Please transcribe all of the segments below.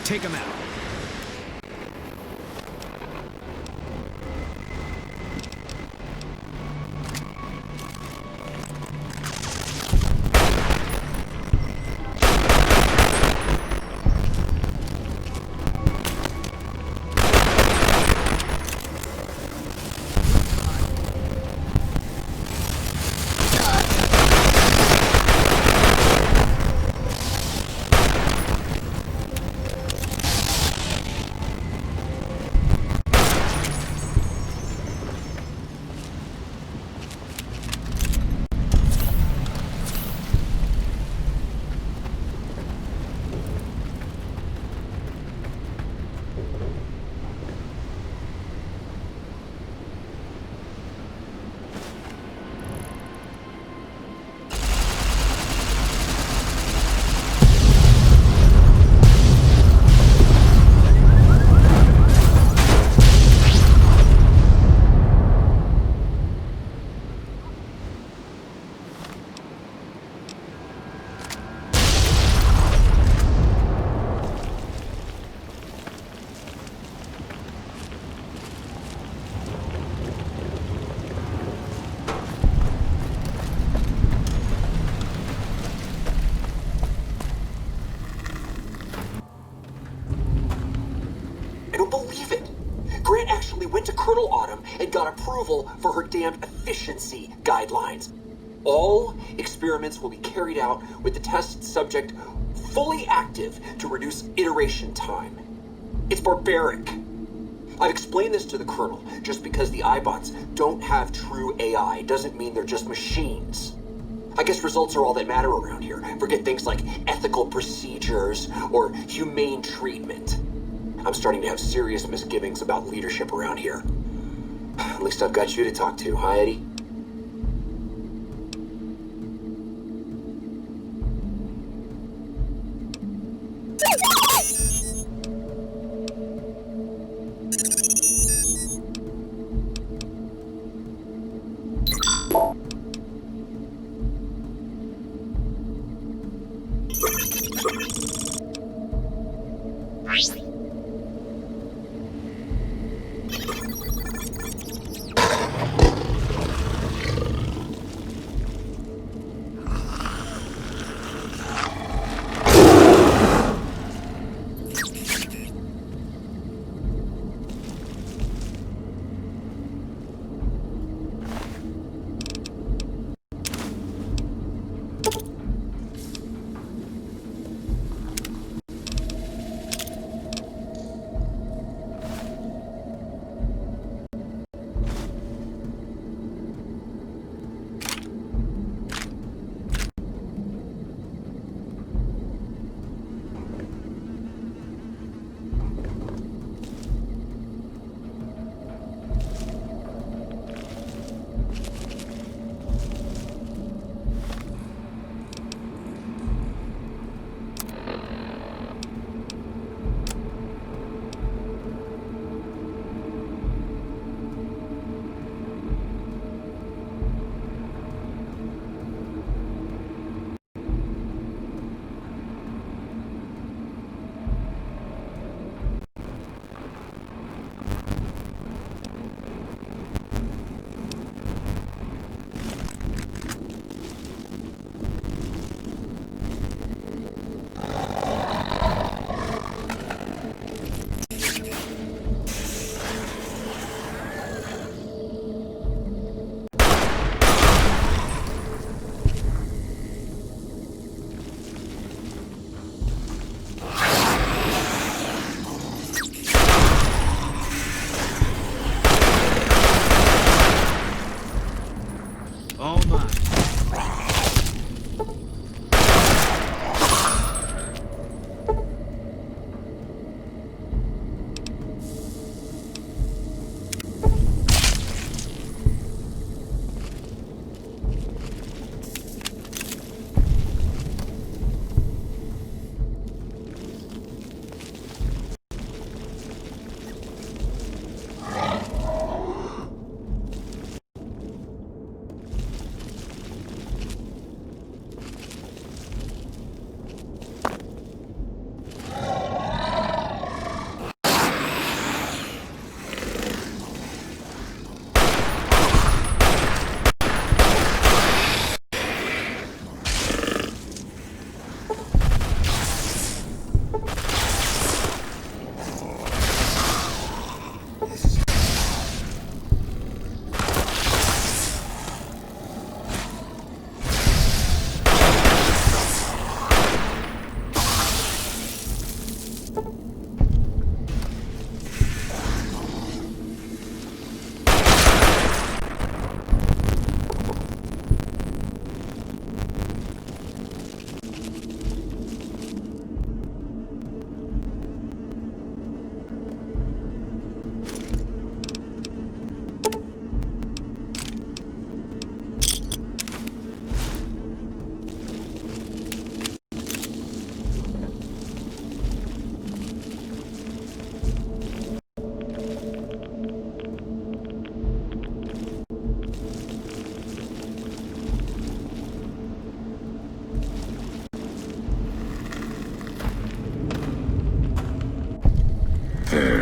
Take him out. Approval for her damned efficiency guidelines. All experiments will be carried out with the test subject fully active to reduce iteration time. It's barbaric. I've explained this to the Colonel. Just because the iBots don't have true AI doesn't mean they're just machines. I guess results are all that matter around here. Forget things like ethical procedures or humane treatment. I'm starting to have serious misgivings about leadership around here. At least I've got you to talk to, huh, Eddie?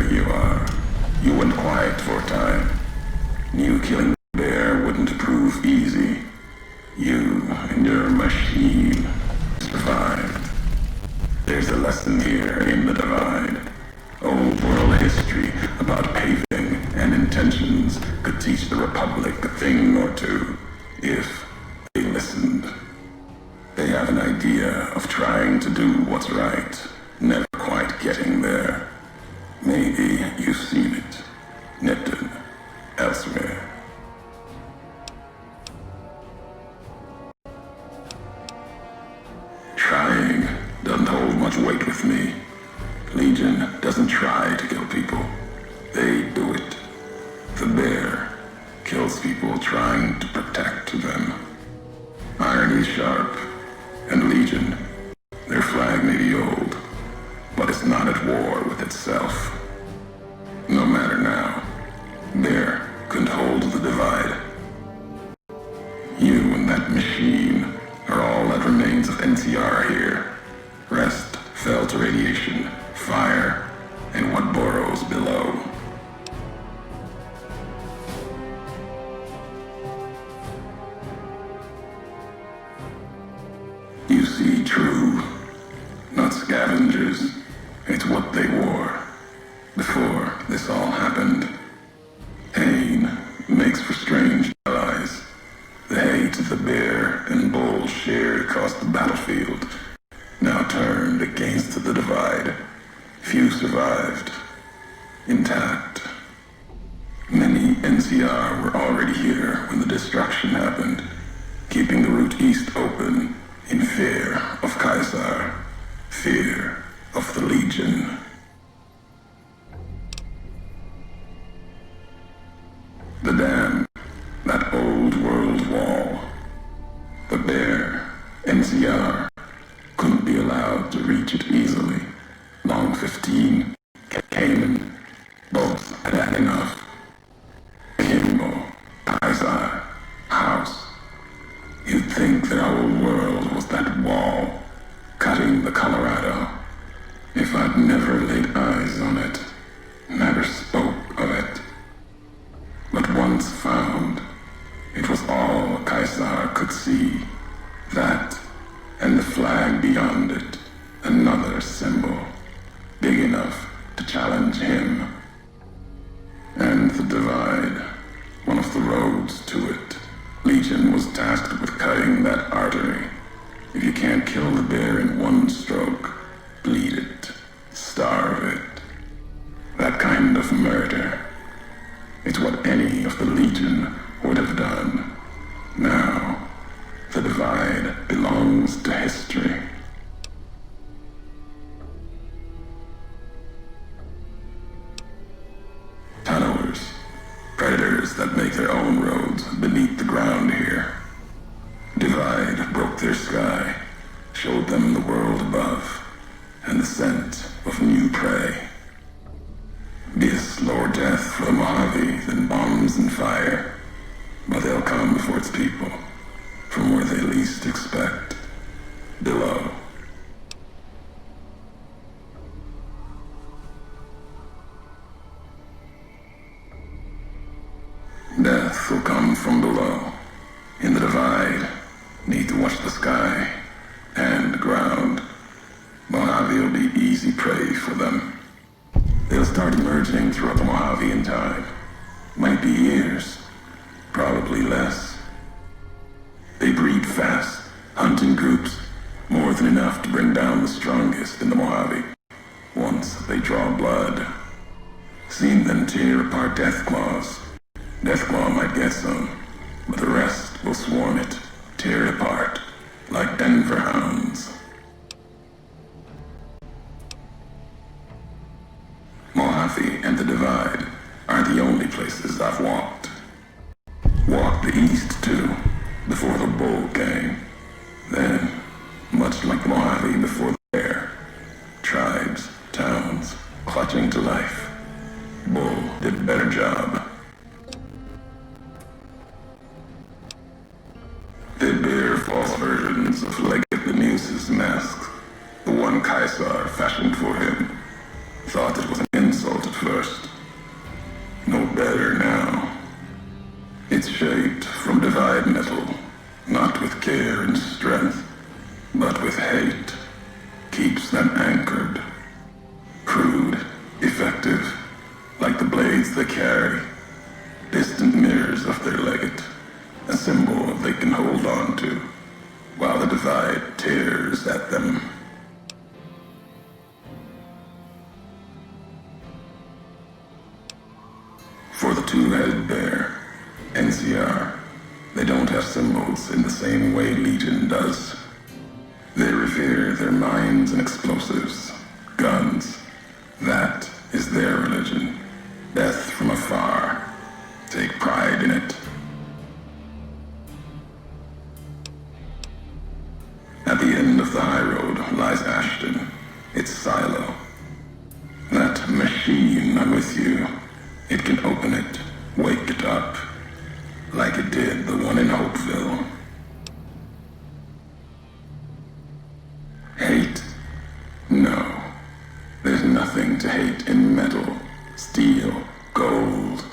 There you are. You went quiet for a time. Knew killing the bear wouldn't prove easy. You and your machine survived. There's a lesson here in the divide. Old world history about paving and intentions could teach the Republic a thing or two if they listened. They have an idea of trying to do what's right, never quite getting there. Maybe you've seen it, nipped it, elsewhere. Trying doesn't hold much weight with me. Legion doesn't try to kill people. They do it. The bear kills people trying to protect them. Iron is sharp, and Legion, their flag may be old, but it's not at war with itself. No matter now, bear couldn't hold the divide. You and that machine are all that remains of NCR here. Rest fell to radiation, fire, and what burrows below. You see true, not scavengers. It's what they wore before this all happened. Pain makes for strange allies. The hate the bear and bull shared across the battlefield now turned against the divide. Few survived, intact. Many NCR were already here when the destruction happened, keeping the route east open in fear of Caesar, fear of the Legion. The dam, that old world wall. The bear, NCR, couldn't be allowed to reach it easily. Long 15 came in. Both had had enough. Kimball, Caesar, House. You'd think that our world was that wall, cutting the Colorado. If I'd never laid eyes on it, never spoke of it. But once found, it was all Caesar could see. That, and the flag beyond it, another symbol, big enough to challenge him. And the divide, one of the roads to it. Legion was tasked with cutting that artery. If you can't kill the bear in one stroke, bleed it, starve it. That kind of murder. It's what any of the Legion would have done. Now, the divide belongs to history. Tunnelers, predators that make their own roads beneath the ground here. Divide broke their sky, showed them the world above, and the scent of new prey. Be a slower death for the Mojave than bombs and fire, but they'll come for its people, from where they least expect, below. Death will come from below. In the divide, need to watch the sky and ground. Mojave will be easy prey for them. They'll start emerging throughout the Mojave in time. Might be years, probably less. They breed fast, hunt in groups, more than enough to bring down the strongest in the Mojave. Once they draw blood, seen them tear apart Deathclaws. Deathclaw might get some, but the rest will swarm it, tear it apart, like Denver hounds. Mojave and the Divide aren't the only places I've walked. Walked the east, too, before the bull came. Then, much like the Mojave before the bear, tribes, towns, clutching to life. Bull did a better job. They bear false versions of Leggett the Muse's mask. The one Caesar fashioned for him. Thought it was an insult at first. No better now. It's shaped from divide metal, not with care and strength, but with hate. Keeps them anchored. Crude, effective, like the blades they carry. Distant mirrors of their legate, a symbol they can hold on to, while the divide tears at them. For the two-headed bear, NCR, they don't have symbols in the same way Legion does. They revere their mines and explosives, guns. That is their religion. Death from afar. Take pride in it. At the end of the high road lies Ashton, its silo. That machine with you, it can open it, wake it up, like it did the one in Hopeville. Hate? No. There's nothing to hate in metal, steel, gold,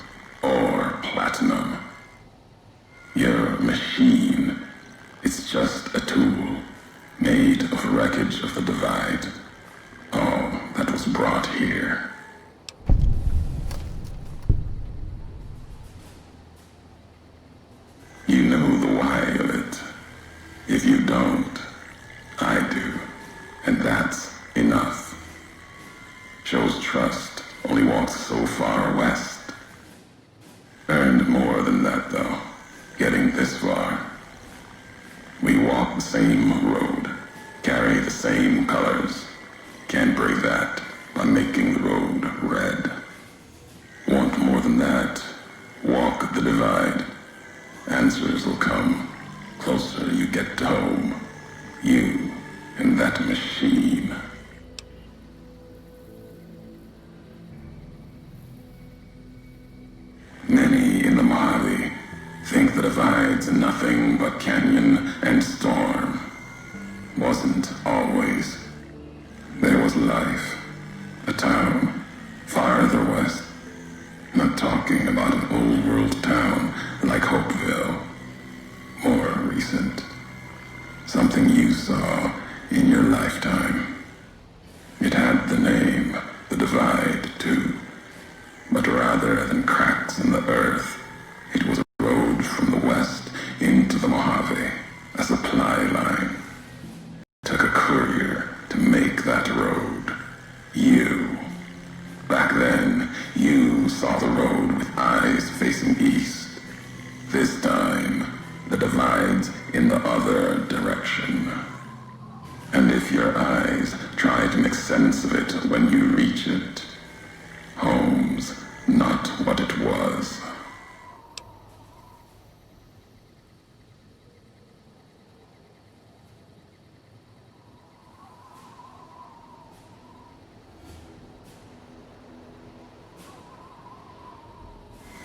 or platinum. Your machine, it's just a tool, made of wreckage of the divide. All that was brought here. You know the why of it. If you don't, I do. And that's enough. Shows trust, only walks so far west. Earned more than that, though, getting this far. We walk the same road, carry the same colors. Can't break that by making the road red. Want more than that? Walk the divide. Answers will come. Closer you get to home. You and that machine. Many in the Mojave think the divide's nothing but canyon and storm. Wasn't always. There was life. A town farther west. Not talking about an old world town like Hopeville. More recent. Something you saw in your lifetime. It had the name, the divide, too. But rather than cracks in the earth, it was a road from the west into the Mojave, a supply line. Took a courier to make that road. You. Back then, you saw the road with eyes facing east. This time, the divide's in the other direction. And if your eyes try to make sense of it when you reach it, home's not what it was.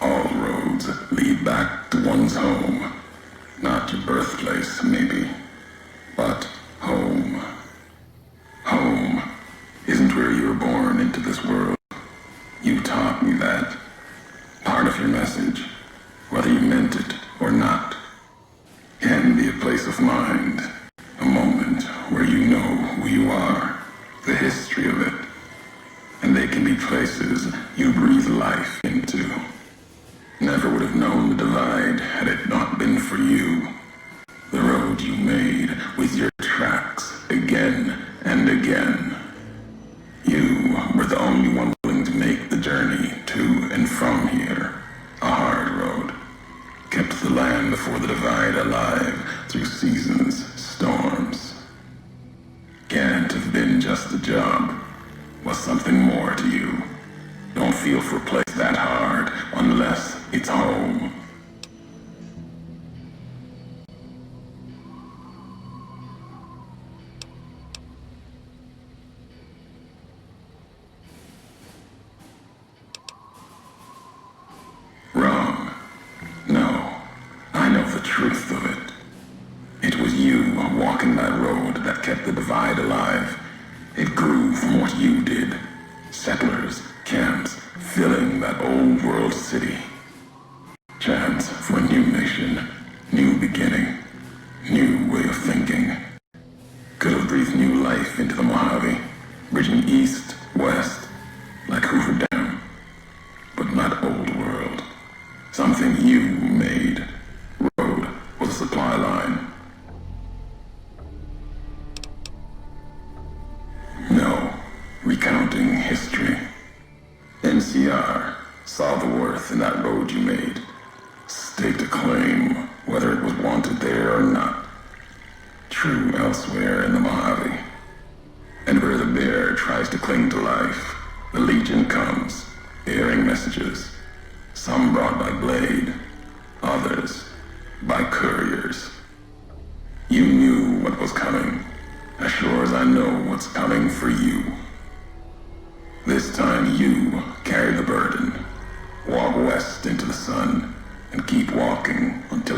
All roads lead back to one's home. Not your birthplace, maybe, but home. Home isn't where you were born into this world. You taught me that. Part of your message, whether you meant it or not, can be a place of mind, a moment where you know who you are, the history of it, and they can be places you breathe life into. Never would have known the divide had it not been for you. The road you made with your tracks again and again. You were the only one willing to make the journey to and from here. A hard road. Kept the land before the divide alive through seasons, storms. Can't have been just a job. Was something more to you. Don't feel for a place that hard unless it's home. Wrong. No. I know the truth of it. It was you walking that road that kept the divide alive. It grew from what you did. Settlers, camps, old world city. Chance for a new nation, new beginning, new way of thinking. Could have breathed new life into the Mojave, bridging east, west, like Hoover Dam. But not old world. Something you made. Road was a supply line. No, recounting history. NCR saw the worth in that road you made. Staked a claim, whether it was wanted there or not. True elsewhere in the Mojave. And where the bear tries to cling to life, the Legion comes, bearing messages. Some brought by blade, others by couriers. You knew what was coming, as sure as I know what's coming for you. This time you carry the burden. Walk west into the sun and keep walking until